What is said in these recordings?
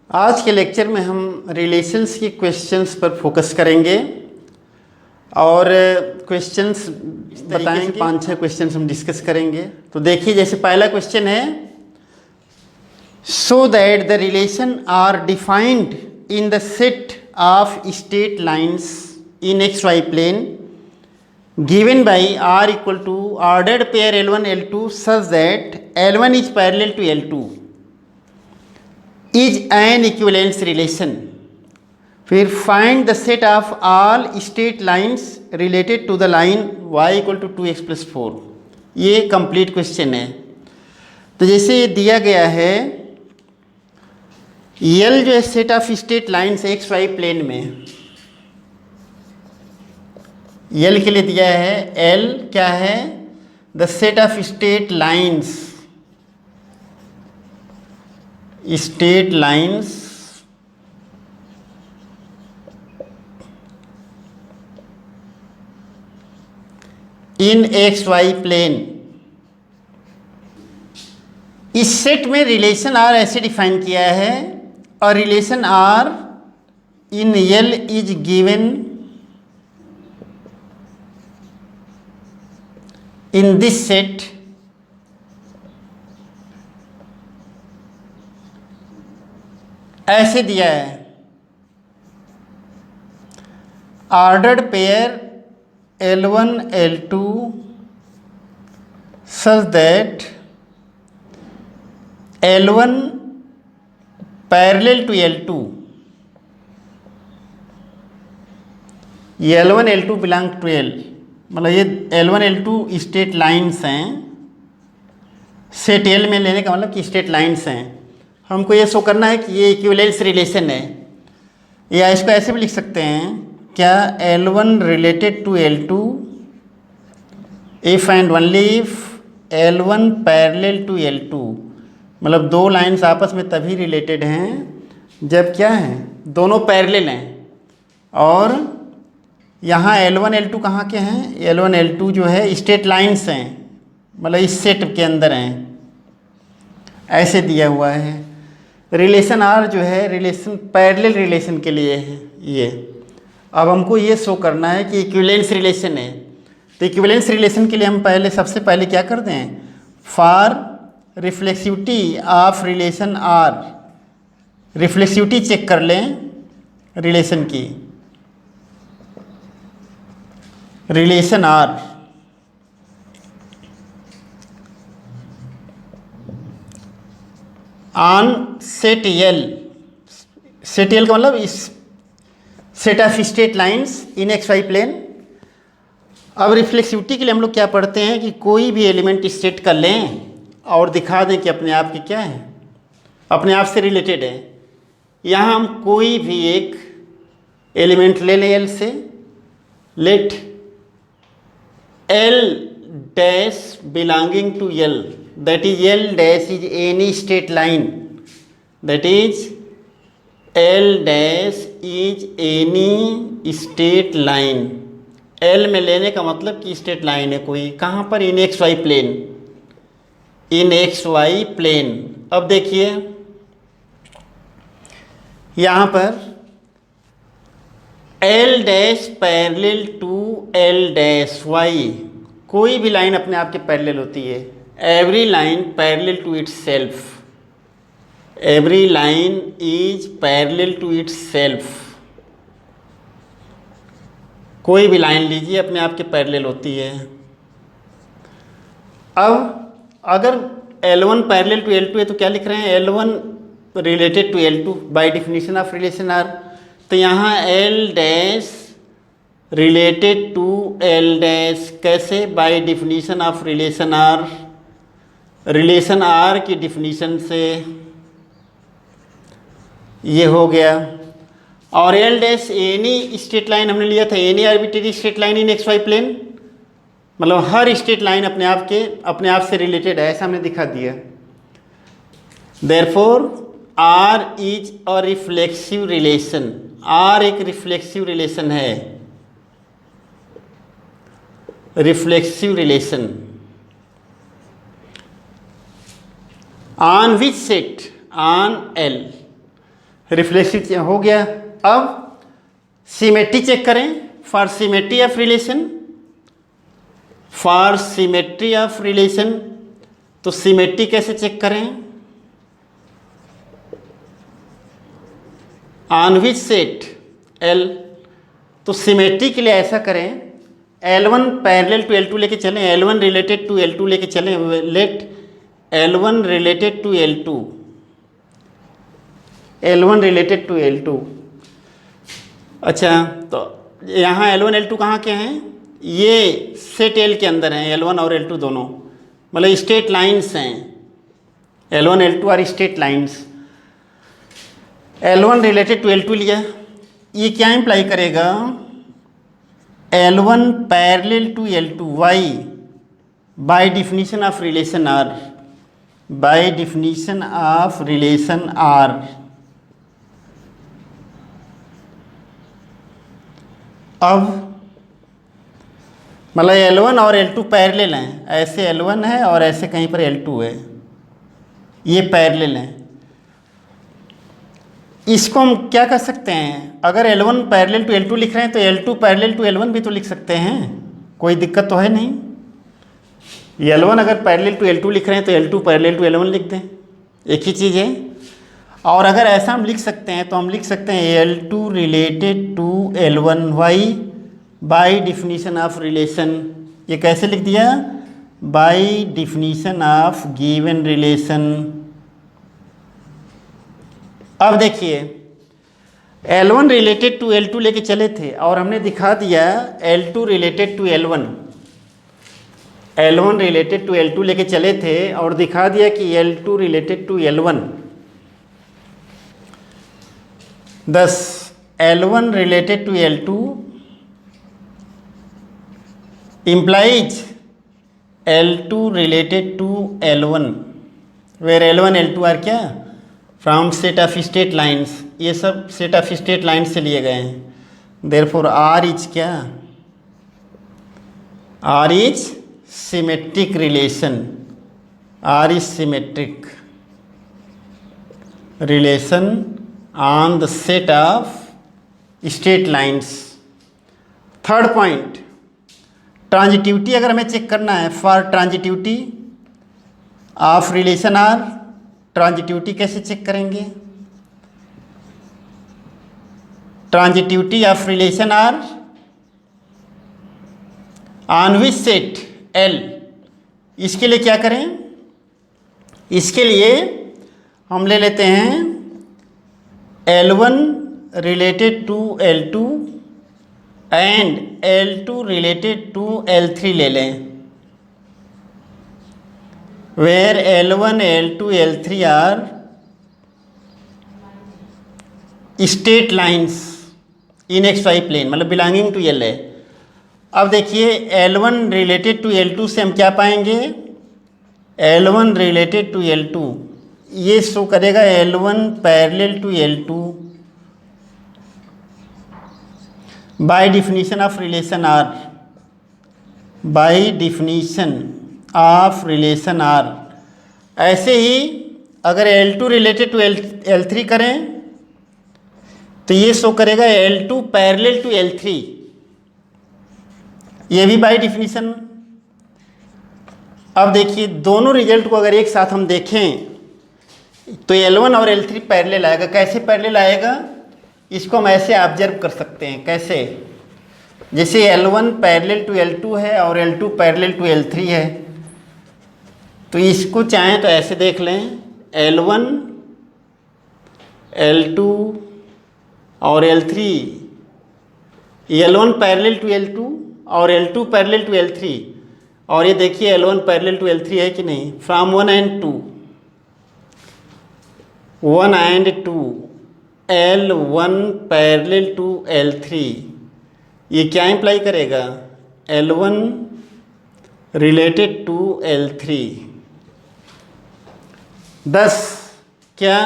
आज के लेक्चर में हम रिलेशंस के क्वेश्चंस पर फोकस करेंगे और क्वेश्चंस बताएंगे। 5-6 क्वेश्चंस हम डिस्कस करेंगे। तो देखिए, जैसे पहला क्वेश्चन है, so that the relation R defined in the set of straight lines in X Y plane given by r equal to ordered pair L1 L2 such that L1 is parallel to L2 is an equivalence relation। फिर find the set of all straight lines related to the line y equal to 2x plus 4। ये complete question है। तो जैसे ये दिया गया है, L जो है set of straight lines X Y plane में, L के लिए दिया है। L क्या है? The set of straight lines in X Y plane. इस सेट में रिलेशन आर ऐसे डिफाइन किया है, और relation R in L is given in this set ऐसे दिया है, ordered pair L1 L2 such that L1 parallel to L2, L1 L2 belong to L, मतलब ये L1 L2 स्ट्रेट लाइंस हैं। सेट L में लेने का मतलब कि स्ट्रेट लाइंस हैं। हमको ये शो करना है कि ये इक्विवेलेंस रिलेशन है, या इसको ऐसे भी लिख सकते हैं, क्या L1 related to L2 if and only if L1 parallel to L2। मतलब दो लाइंस आपस में तभी रिलेटेड हैं जब क्या है, दोनों पैरेलल हैं। और यहाँ L1 L2 कहाँ के हैं? L1 L2 जो है स्ट्रेट लाइंस हैं, मतलब इस सेट के अंदर हैं, ऐसे दिया हुआ है। रिलेशन आर जो है रिलेशन पैरेलल रिलेशन के लिए है ये। अब हमको ये शो करना है कि इक्विवेलेंस रिलेशन है। तो इक्विवेलेंस रिलेशन के लिए हम सबसे पहले क्या करते हैं? For reflexivity of relation R, reflexivity check कर लें रिलेशन की। Relation are on set L, set L का मतलब इस set of straight lines in X Y plane. अब रिफ्लेक्सिविटी के लिए हम लोग क्या पढ़ते हैं कि कोई भी एलिमेंट स्ट्रेट कर लें और दिखा दें कि अपने आप के क्या है, अपने आप से रिलेटेड है। यहाँ हम कोई भी एक एलिमेंट ले लें L से, late L dash belonging to L, that is L dash is any straight line, that is L dash is any straight line। L में लेने का मतलब कि स्ट्रेट लाइन है कोई, कहाँ पर? In X Y plane, in X Y plane. अब देखिए यहाँ पर L dash parallel to L dash Y, कोई भी लाइन अपने आप के पैरेलल होती है। Every line parallel to itself, every line is parallel to itself. कोई भी लाइन लीजिए अपने आप के पैरेलल होती है। अब अगर L1 पैरेलल टू L2 है तो क्या लिख रहे हैं? L1 related to L2 by definition of relation R. तो यहाँ L dash related to L dash कैसे? By definition of relation R. Relation R की डिफिनीशन से ये हो गया। और L dash any straight line हमने लिया था, any arbitrary straight line in X Y plane, मतलब हर स्ट्रेट लाइन अपने आप से रिलेटेड है, ऐसा हमने दिखा दिया। Therefore R is a reflexive relation, R एक रिफ्लेक्सिव रिलेशन है, reflexive relation. On which set? On L। Reflexive हो गया। अब सिमेट्री चेक करें, for symmetry of relation, for symmetry of relation. तो सिमेट्री कैसे चेक करें? ऑन विच सेट L, तो सिमेट्री के लिए ऐसा करें, L1 पैरेलल टू L2 लेके चलें, L1 रिलेटेड टू L2 लेके चलें, let L1 related to L2, L1 related to L2। अच्छा, तो यहाँ L1 L2 कहाँ के हैं? ये सेट L के अंदर हैं, L1 और L2 दोनों, मतलब स्ट्रेट लाइंस हैं। L1 L2 are straight lines. L1 related to L2 लिया, ये क्या इम्प्लाई करेगा? L1 parallel to L2, why? By definition of relation R, by definition of relation R। अब मतलब L1 और L2 पैरेलल हैं, ऐसे L1 है और ऐसे कहीं पर L2 है, ये पैरेलल हैं। इसको हम क्या कर सकते हैं? अगर L1 पैरेलल टू L2 लिख रहे हैं तो L2 पैरेलल टू L1 भी तो लिख सकते हैं, कोई दिक्कत तो है नहीं। L1 अगर पैरेलल टू L2 लिख रहे हैं तो L2 पैरेलल टू L1 लिख दें, एक ही चीज़ है। और अगर ऐसा हम लिख सकते हैं तो हम लिख सकते हैं L2 related to L1, why? By definition of relation. ये कैसे लिख दिया? By definition of given relation. अब देखिए, L1 रिलेटेड टू L2 लेके चले थे और हमने दिखा दिया L2 related to L1, L1 related to L2 लेके चले थे और दिखा दिया कि L2 related to L1। thus L1 related to L2 implies L2 related to L1 where L1 L2 are क्या? From set of straight lines, ये सब सेट ऑफ स्ट्रेट लाइन्स से लिए गए हैं। देयरफॉर आर इज क्या? R is symmetric relation, R is symmetric relation on the set of straight lines. Third point, transitivity अगर हमें चेक करना है, for transitivity of relation R, transitivity कैसे चेक करेंगे? Transitivity of relation are on which set L, इसके लिए क्या करें? इसके लिए हम ले लेते हैं L1 related to L2 and L2 related to L3 ले लें, where L1, L2, L3 are straight lines in xy plane, मतलब बिलोंगिंग टू L है। अब देखिए L1 रिलेटेड टू L2 से हम क्या पाएंगे? L1 रिलेटेड टू L2 ये शो करेगा L1 parallel to L2 by definition of relation R, by definition of relation R। ऐसे ही अगर L2 रिलेटेड टू L3 करें तो ये शो करेगा L2 पैरेलल टू L3, ये भी बाय डिफिनीशन। अब देखिए दोनों रिजल्ट को अगर एक साथ हम देखें तो L1 और L3 पैरेलल आएगा। कैसे पैरेलल आएगा? इसको हम ऐसे ऑब्जर्व कर सकते हैं, कैसे? जैसे L1 पैरेलल टू L2 है और L2 पैरेलल टू L3 है, तो इसको चाहें तो ऐसे देख लें, L1 L2 और L3, L1 parallel to L2 और L2 पैरेलल टू L3, और ये देखिए L1 पैरेलल टू L3 है कि नहीं? From 1 and 2, 1 and 2 L1 parallel to L3, ये क्या इम्प्लाई करेगा? L1 related to L3। 10 क्या?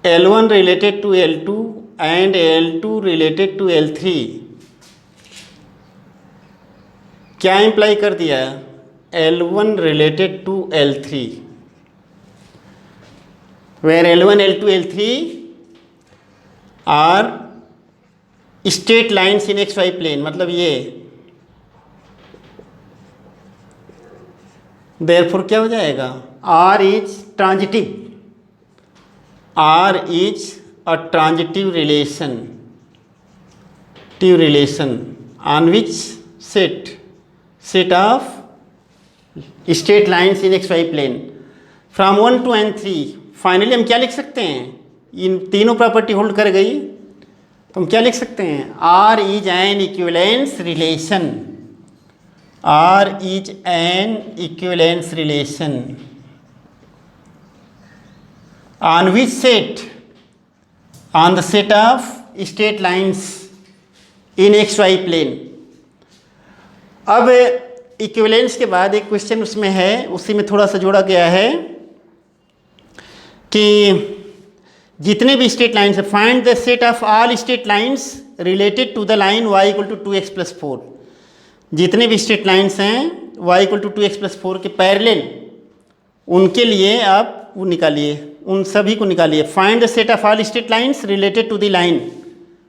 L1 related to L2 and L2 related to L3 क्या इम्प्लाई कर दिया? L1 related to L3। Where L1, L2, L3 are straight lines in XY plane, मतलब ये therefore क्या हो जाएगा, R is transitive, R is a transitive relation on which set of straight lines in XY plane from 1 to N3। Finally हम क्या लिख सकते हैं, इन तीनों प्रॉपर्टी होल्ड कर गई तो हम क्या लिख सकते हैं, R is an equivalence relation, R is an equivalence relation on which set, on the set of straight lines in XY plane. अब इक्विवेलेंस के बाद एक क्वेश्चन उसमें है, उसी में थोड़ा सा जोड़ा गया है कि जितने भी स्ट्रेट लाइन्स है, find the set of all straight lines related to the line y equal to 2x plus 4। जितने भी स्ट्रेट लाइन्स हैं y equal to 2x plus 4 के पैरेलल, उनके लिए आप वो निकालिए, उन सभी को निकालिए। Find the set of all straight lines related to the line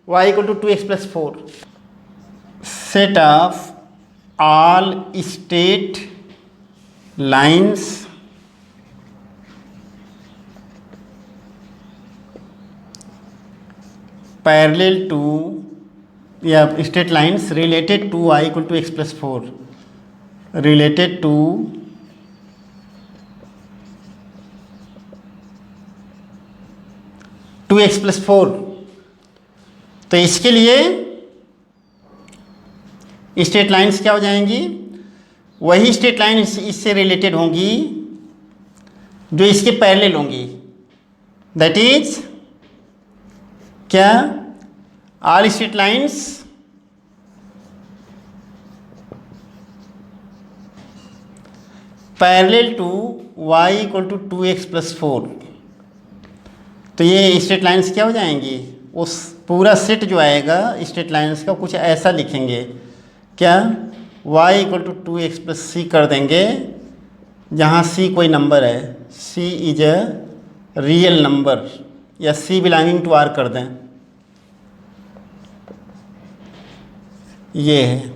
y equal to 2x plus 4। Set of all straight lines parallel to या straight lines related to y equal to x plus 4, related to x plus 4। तो इसके लिए straight lines क्या हो जाएंगी, वही straight line इससे related होंगी जो इसके पैरेलल होंगी, दैट इज क्या, all straight lines parallel to y equal to 2x plus 4। तो ये स्ट्रेट लाइन्स क्या हो जाएंगी, उस पूरा सेट जो आएगा स्ट्रेट लाइन्स का कुछ ऐसा लिखेंगे, क्या, y equal to 2x plus C कर देंगे, जहाँ c कोई नंबर है, c is a real number, या c बिलोंगिंग टू r कर दें, ये है।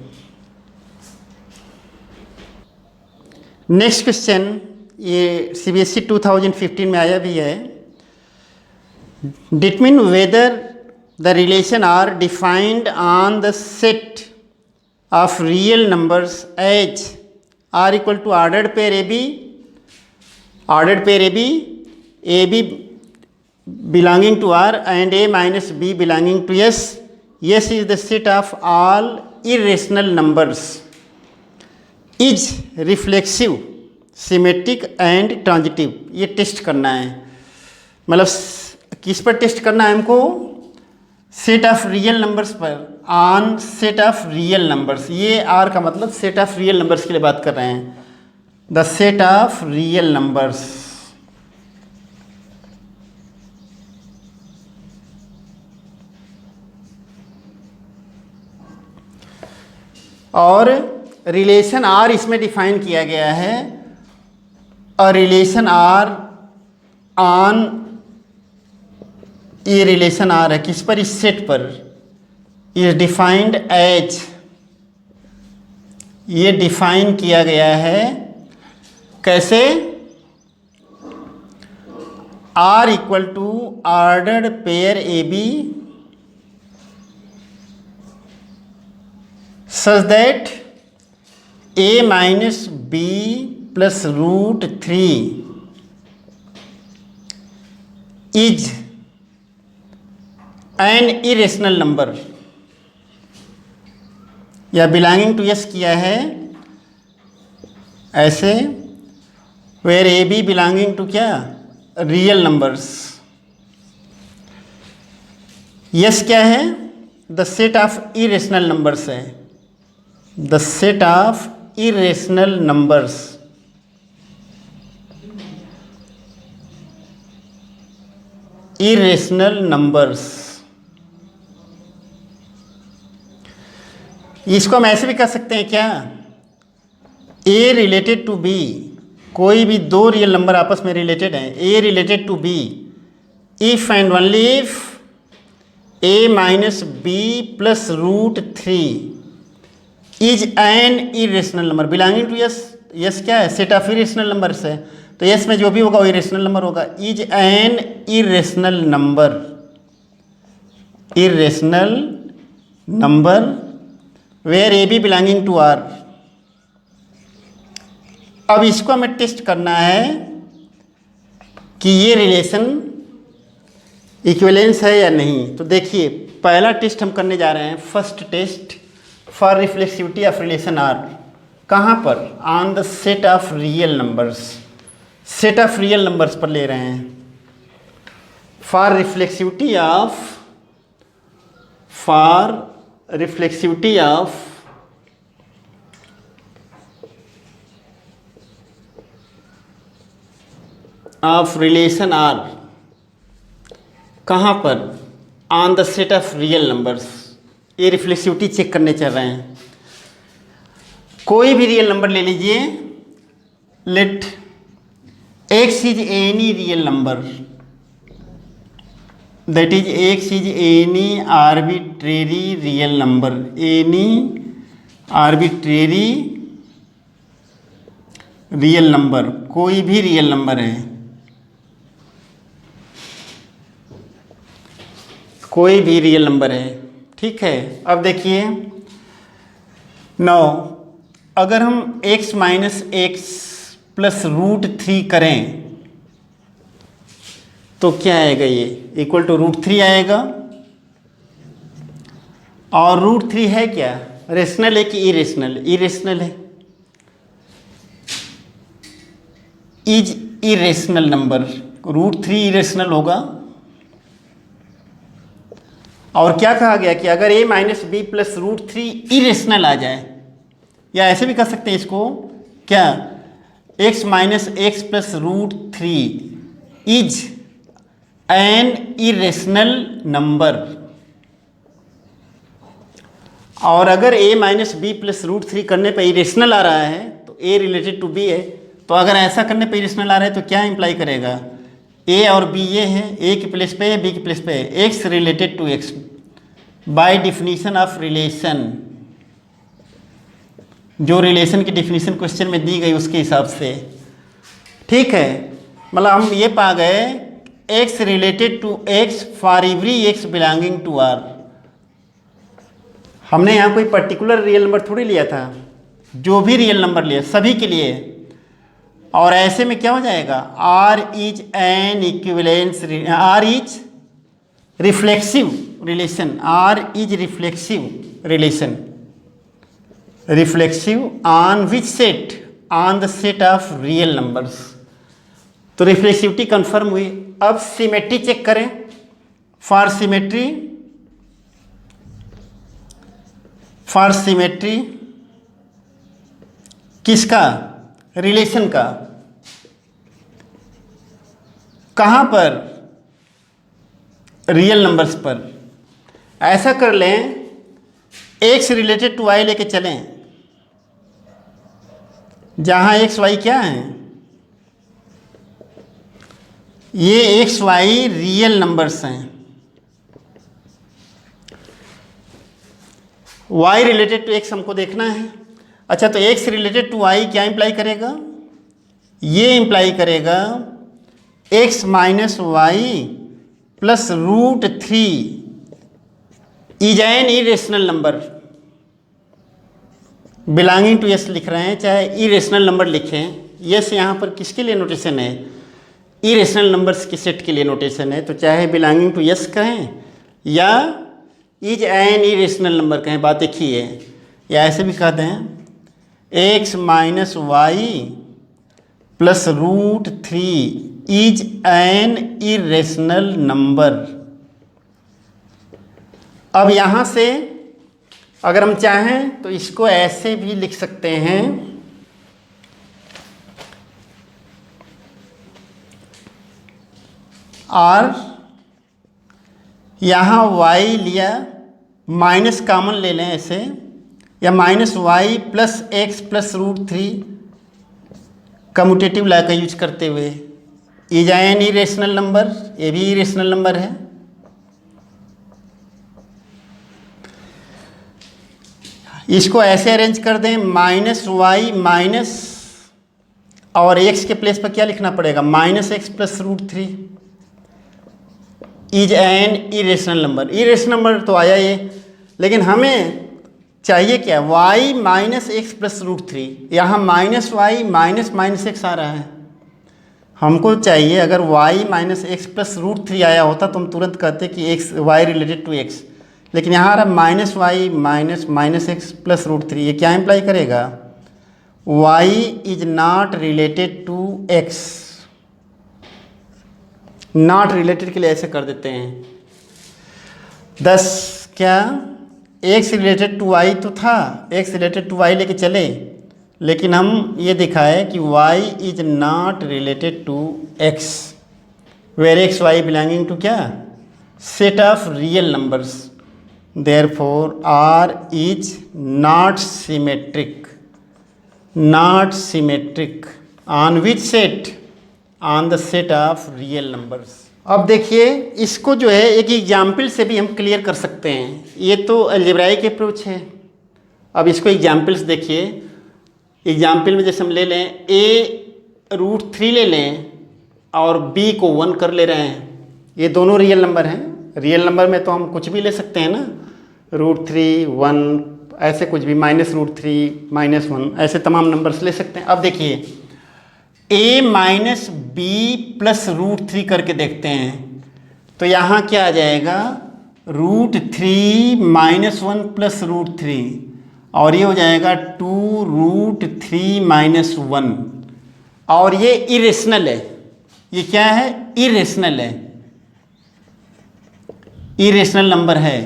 नेक्स्ट क्वेश्चन, ये CBSE 2015 में आया भी है। Determine whether the relation R defined on the set of real numbers as r equal to ordered pair AB belonging to R and A minus B belonging to S। S is the set of all irrational numbers, is reflexive, symmetric and transitive। ये test करना है, मतलब किस पर test करना है हमको, set of real numbers पर, on set of real numbers. ये आर का मतलब सेट ऑफ रियल नंबर्स के लिए बात कर रहे हैं, the set of real numbers. और रिलेशन आर इसमें डिफाइन किया गया है, और रिलेशन आर ऑन, ये रिलेशन आ रहा है किस पर, इस सेट पर, इज डिफाइंड एज, ये डिफाइन किया गया है कैसे, R equal to ordered pair A B such that A minus B plus root 3 is an irrational number, या बिलोंगिंग टू एस किया है ऐसे, where A B belonging to क्या, रियल नंबर्स। यस क्या है, the set of irrational numbers है, the set of irrational numbers. Irrational numbers, इसको हम ऐसे भी कर सकते हैं क्या, ए रिलेटेड टू बी, कोई भी दो रियल नंबर आपस में रिलेटेड हैं, A related to B if and only if a minus B plus root three is an irrational number belonging to S. S क्या है? सेट ऑफ इरेशनल नंबर्स है, तो यस में जो भी होगा वो इरेशनल नंबर होगा। Is an irrational number, irrational number where A B belonging to R. अब इसको हमें टेस्ट करना है कि ये रिलेशन इक्विवेलेंस है या नहीं। तो देखिए पहला टेस्ट हम करने जा रहे हैं, first test for reflexivity of relation R. कहाँ पर? On the set of real numbers, set of real numbers पर ले रहे हैं। For reflexivity of relation R. कहाँ पर? On the set of real numbers. ये रिफ्लेक्सिविटी चेक करने चल रहे हैं। कोई भी रियल नंबर ले लीजिए, let X is any real number, that is X is any arbitrary real number, any arbitrary real number, कोई भी रियल नंबर है, कोई भी रियल नंबर है। ठीक है, अब देखिए नौ, अगर हम x minus x plus root three करें तो क्या आएगा? ये इक्वल टू रूट थ्री आएगा। और रूट थ्री है क्या? रेशनल है कि इरेशनल? इरेशनल है। Is irrational number, root three irrational होगा। और क्या कहा गया कि अगर a minus B plus root three irrational आ जाए, या ऐसे भी कर सकते हैं इसको, क्या? x minus x plus root three is an irrational number. और अगर a minus B plus root three करने पर इरेशनल आ रहा है तो a रिलेटेड टू b है, तो अगर ऐसा करने पर इरेशनल आ रहा है तो क्या इंप्लाई करेगा? ए और बी ये है, ए की प्लेस पे है, बी की प्लेस पे है, X related to X by definition of relation. जो रिलेशन की डिफिनीशन क्वेश्चन में दी गई उसके हिसाब से। ठीक है, मतलब हम ये पा गए X related to X for every X belonging to R. हमने यहाँ कोई पर्टिकुलर रियल नंबर थोड़ी लिया था, जो भी रियल नंबर लिया सभी के लिए। और ऐसे में क्या हो जाएगा? R is an equivalence, R is reflexive relation, R is reflexive relation, reflexive on which set? On the set of real numbers. तो रिफ्लेक्सिविटी कंफर्म हुई। अब सिमेट्री चेक करें। फॉर सिमेट्री, फॉर सिमेट्री किसका? रिलेशन का। कहाँ पर? Real numbers पर। ऐसा कर लें, एक्स रिलेटेड टू वाई लेके चलें, जहाँ एक्स वाई क्या है? ये एक्स वाई रियल नंबर्स हैं। वाई रिलेटेड टू एक्स हमको देखना है। अच्छा, तो एक्स रिलेटेड टू वाई क्या इंप्लाई करेगा? ये इंप्लाई करेगा X minus Y plus root three is an irrational number belonging to S लिख रहे हैं, चाहे इरेशनल नंबर लिखें। यस यहाँ पर किसके लिए नोटेशन है? इरेशनल नंबर्स के सेट के लिए नोटेशन है। तो चाहे बिलोंगिंग टू यस कहें या इज एन इरेशनल नंबर कहें, बात एक ही है। या ऐसे भी कहते हैं X minus Y plus root three is an irrational number. अब यहाँ से अगर हम चाहें तो इसको ऐसे भी लिख सकते हैं, और यहाँ y लिया, माइनस कॉमन ले लें ऐसे, या minus Y plus x plus root three commutative law का यूज करते हुए इज एन इरेशनल नंबर, ये भी इरेशनल नंबर है। इसको ऐसे अरेंज कर दें, माइनस वाई माइनस और एक्स के प्लेस पर क्या लिखना पड़ेगा, minus x plus root three is an irrational number. Irrational number तो आया ये, लेकिन हमें चाहिए क्या, y minus x plus root three. यहाँ minus Y minus minus X आ रहा है, हमको चाहिए अगर y minus x plus root three आया होता तो हम तुरंत कहते कि X y related to x, लेकिन यहाँ आ रहा minus Y minus minus x plus root three. ये क्या इम्प्लाई करेगा, y is not related to x। Not related के लिए ऐसे कर देते हैं। 10 क्या x रिलेटेड टू y तो था, x रिलेटेड टू y लेके चले, लेकिन हम ये दिखाए कि y is not related to x, where X Y belonging to क्या, set of real numbers, therefore r is not symmetric. Not symmetric on which set, on the set of real numbers. अब देखिए इसको जो है एक example से भी हम क्लियर कर सकते हैं। ये तो अलजेब्राइक अप्रोच है। अब इसको एग्जाम्पल्स देखिए। एग्जाम्पल में जैसे हम ले लें a√3 ले लें और b को 1 कर ले रहे हैं, ये दोनों रियल नंबर हैं। रियल नंबर में तो हम कुछ भी ले सकते हैं ना, √3 1 ऐसे कुछ भी, -√3 -1 ऐसे तमाम नंबर्स ले सकते हैं। अब देखिए a माइनस बी प्लस √3 करके देखते हैं, तो यहाँ क्या आ जाएगा, √3 -1 प्लस √3 और ये हो जाएगा 2√3 -1। और ये इरेशनल है, ये क्या है, इरेशनल है, इरेशनल नंबर है।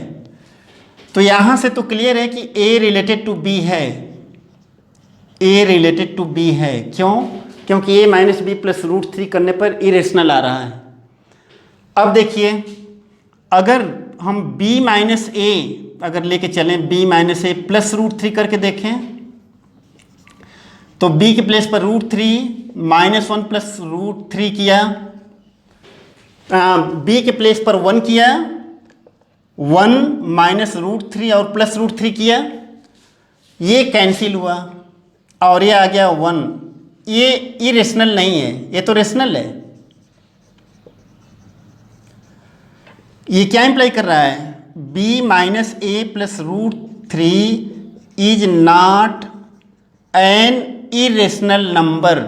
तो यहाँ से तो क्लियर है कि a रिलेटेड टू b है, a रिलेटेड टू b है। क्यों, क्योंकि a माइनस बी प्लस √3 करने पर इरेशनल आ रहा है। अब देखिए अगर हम b माइनस ए अगर लेके चलें, b माइनस ए प्लस √3 करके देखें, तो b के प्लेस पर √3 -1 प्लस √3 किया, b के प्लेस पर 1 किया, 1 माइनस √3 और प्लस √3 किया, ये कैंसिल हुआ और ये आ गया 1। ये इरेशनल नहीं है, ये तो रेशनल है। ये क्या इंप्लाई कर रहा है, b minus A plus √3 is not an irrational number.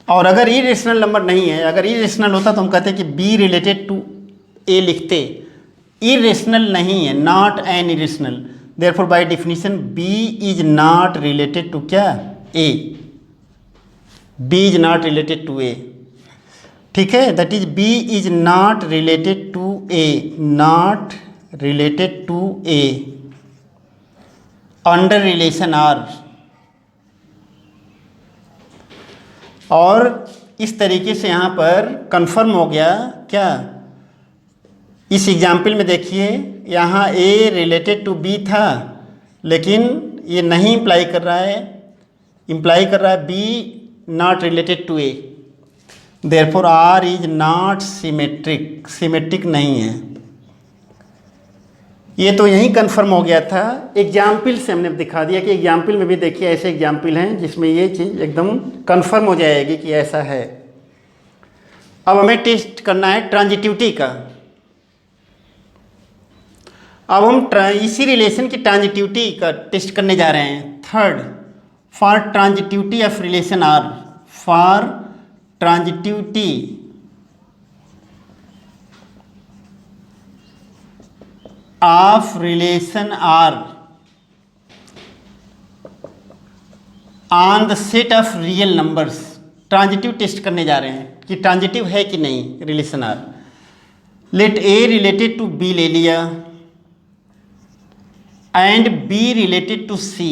और अगर इरेशनल नंबर नहीं है, अगर इरेशनल होता तो हम कहते कि b रिलेटेड टू a लिखते, इरेशनल नहीं है, not an irrational, therefore by definition b is not related to क्या, a, b is not related to a। ठीक है, that is b is not related to a, not related to a under relation r। और इस तरीके से यहाँ पर confirm हो गया क्या, इस एग्जाम्पल में देखिए यहाँ a रिलेटेड टू b था, लेकिन ये नहीं इम्प्लाई कर रहा है, इम्प्लाई कर रहा है b not related to a, therefore r is not symmetric, symmetric नहीं है। ये तो यहीं कंफर्म हो गया था, एग्जाम्पल से हमने दिखा दिया कि एग्जाम्पल में भी देखिए ऐसे एग्जाम्पल हैं जिसमें ये चीज़ एकदम कंफर्म हो जाएगी कि ऐसा है। अब हमें टेस्ट करना है ट्रांजिटिविटी का। अब हम इसी रिलेशन की ट्रांजिटिविटी का टेस्ट करने जा रहे हैं। Third, for transitivity of relation r, for transitivity of relation are on the set of real numbers. Transitive test करने जा रहे हैं कि ट्रांजिटिव है कि नहीं relation r. Let a related to b ले लिया and B related to c,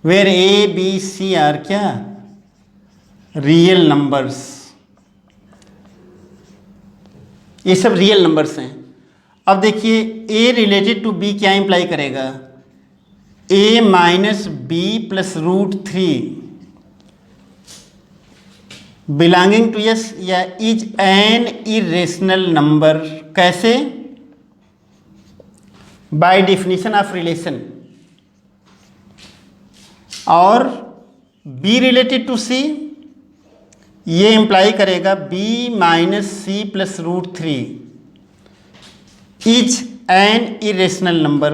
where A b c are क्या, रियल नंबर्स। ये सब रियल नंबर्स हैं। अब देखिए a रिलेटेड टू b क्या इंप्लाई करेगा, a minus B plus √3 belonging to S या इज एन इरेशनल नंबर। कैसे? By definition of relation. और बी रिलेटेड टू सी, ये इंप्लाई करेगा B minus C plus root three is an irrational number.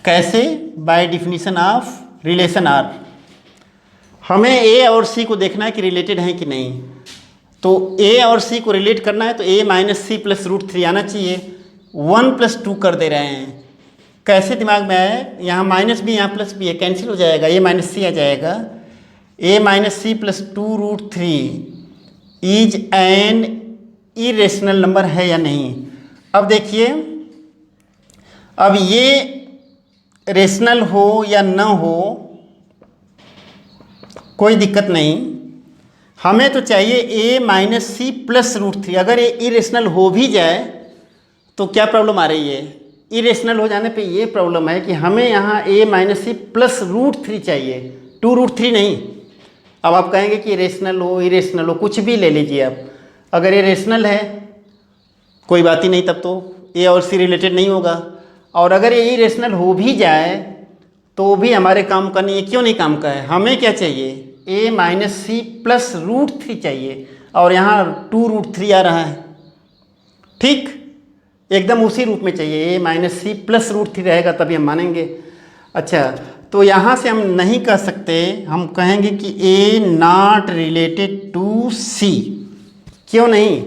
कैसे? By definition of relation R. हमें A और सी को देखना है कि रिलेटेड हैं कि नहीं। तो ए और सी को रिलेट करना है तो A minus C plus root three आना चाहिए। 1 + 2 कर दे रहे हैं। कैसे दिमाग में आया? यहाँ माइनस भी, यहाँ प्लस भी है, कैंसिल हो जाएगा, ए माइनस सी आ जाएगा। A minus C plus 2 root three is an irrational number है या नहीं। अब देखिए, अब ये रेशनल हो या न हो कोई दिक्कत नहीं, हमें तो चाहिए A minus C plus root three. अगर ये इरेशनल हो भी जाए तो क्या प्रॉब्लम आ रही है? इरेशनल हो जाने पे ये प्रॉब्लम है कि हमें यहाँ A minus C plus root three चाहिए, 2 रूट थ्री नहीं। अब आप कहेंगे कि रेशनल हो इरेशनल हो कुछ भी ले लीजिए आप। अगर ये रेशनल है कोई बात ही नहीं, तब तो ए और सी रिलेटेड नहीं होगा। और अगर ये इरेशनल हो भी जाए तो भी हमारे काम का नहीं है। क्यों नहीं काम का है? हमें क्या चाहिए? A minus C plus root three चाहिए, और यहाँ 2 रूट थ्री आ रहा है। ठीक, एकदम उसी रूप में चाहिए। A minus C plus root three रहेगा तभी हम मानेंगे। अच्छा, तो यहाँ से हम नहीं कह सकते, हम कहेंगे कि ए नॉट रिलेटेड टू सी। क्यों नहीं?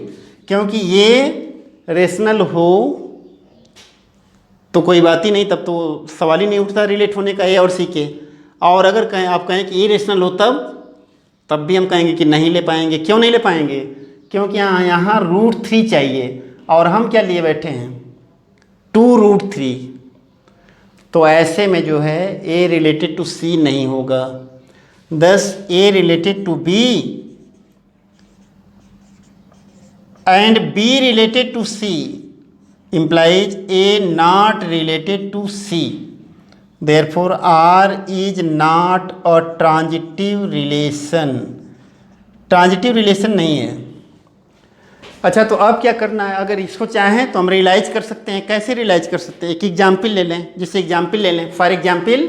क्योंकि ये रेशनल हो तो कोई बात ही नहीं, तब तो सवाल ही नहीं उठता रिलेट होने का ए और सी के। और अगर कहें, आप कहें कि इरेशनल हो तब भी हम कहेंगे कि नहीं ले पाएंगे। क्यों नहीं ले पाएंगे? क्योंकि यहाँ रूट थ्री चाहिए और हम क्या लिए बैठे हैं? 2 रूट थ्री। तो ऐसे में जो है ए रिलेटेड टू सी नहीं होगा। Thus A related to B and B related to C implies A not related to C. Therefore, R is not a transitive relation. Transitive relation नहीं है। अच्छा, तो अब क्या करना है? अगर इसको चाहें तो हम रियलाइज कर सकते हैं। कैसे रियलाइज कर सकते हैं? एक एग्जाम्पल ले लें। जैसे एग्जाम्पल ले लें, फॉर एग्जाम्पल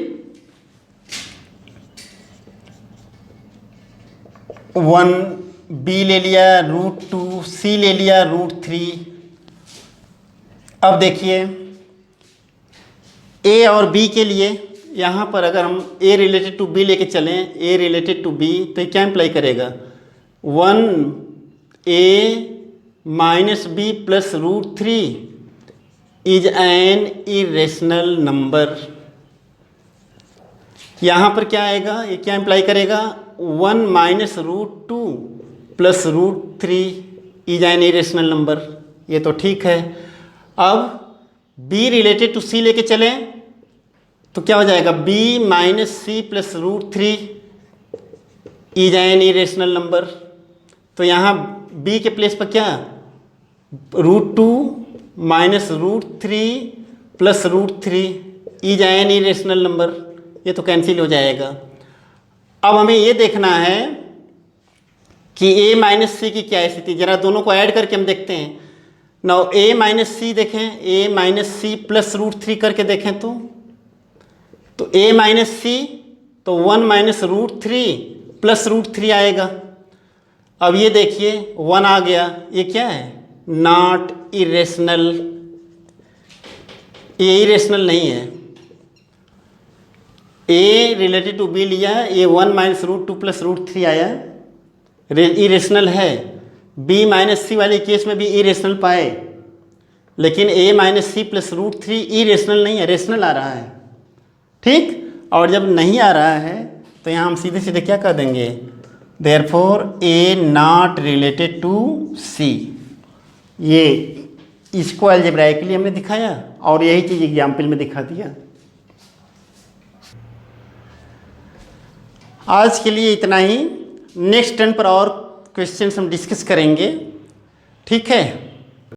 1B ले लिया, रूट 2, C ले लिया, रूट 3। अब देखिए, ए और बी के लिए यहाँ पर अगर हम ए रिलेटेड टू बी लेके चलें, ए रिलेटेड टू बी, तो ये क्या इम्प्लाई करेगा? 1A minus B plus root three is an irrational number. यहाँ पर क्या आएगा? ये क्या इम्प्लाई करेगा? 1 minus root two plus root three is an irrational number. ये तो ठीक है। अब b रिलेटेड टू c लेके चलें तो क्या हो जाएगा? b minus C plus root three is an irrational number. तो यहाँ b के प्लेस पर क्या? Root two minus root three plus root three is an irrational number. ये तो कैंसिल हो जाएगा। अब हमें ये देखना है कि a माइनस सी की क्या स्थिति। जरा दोनों को ऐड करके हम देखते हैं। नाउ ए माइनस सी देखें, A minus C plus root three करके देखें तो ए माइनस सी तो 1 minus root three plus root three आएगा। अब ये देखिए 1 आ गया। ये क्या है? Not irrational. ये इरेशनल नहीं है। ए रिलेटेड टू बी लिया है, ये 1 minus root two plus root three आया, इरेशनल है। बी माइनस सी वाले केस में भी इरेशनल पाए, लेकिन A minus C plus root three irrational नहीं है, रेशनल आ रहा है। ठीक, और जब नहीं आ रहा है तो यहाँ हम सीधे सीधे क्या कर देंगे? Therefore A not related to C. ये इसको अलजेब्राइकली हमने दिखाया और यही चीज़ एग्जाम्पल में दिखा दिया। आज के लिए इतना ही। नेक्स्ट टर्न पर और क्वेश्चन हम डिस्कस करेंगे। ठीक है।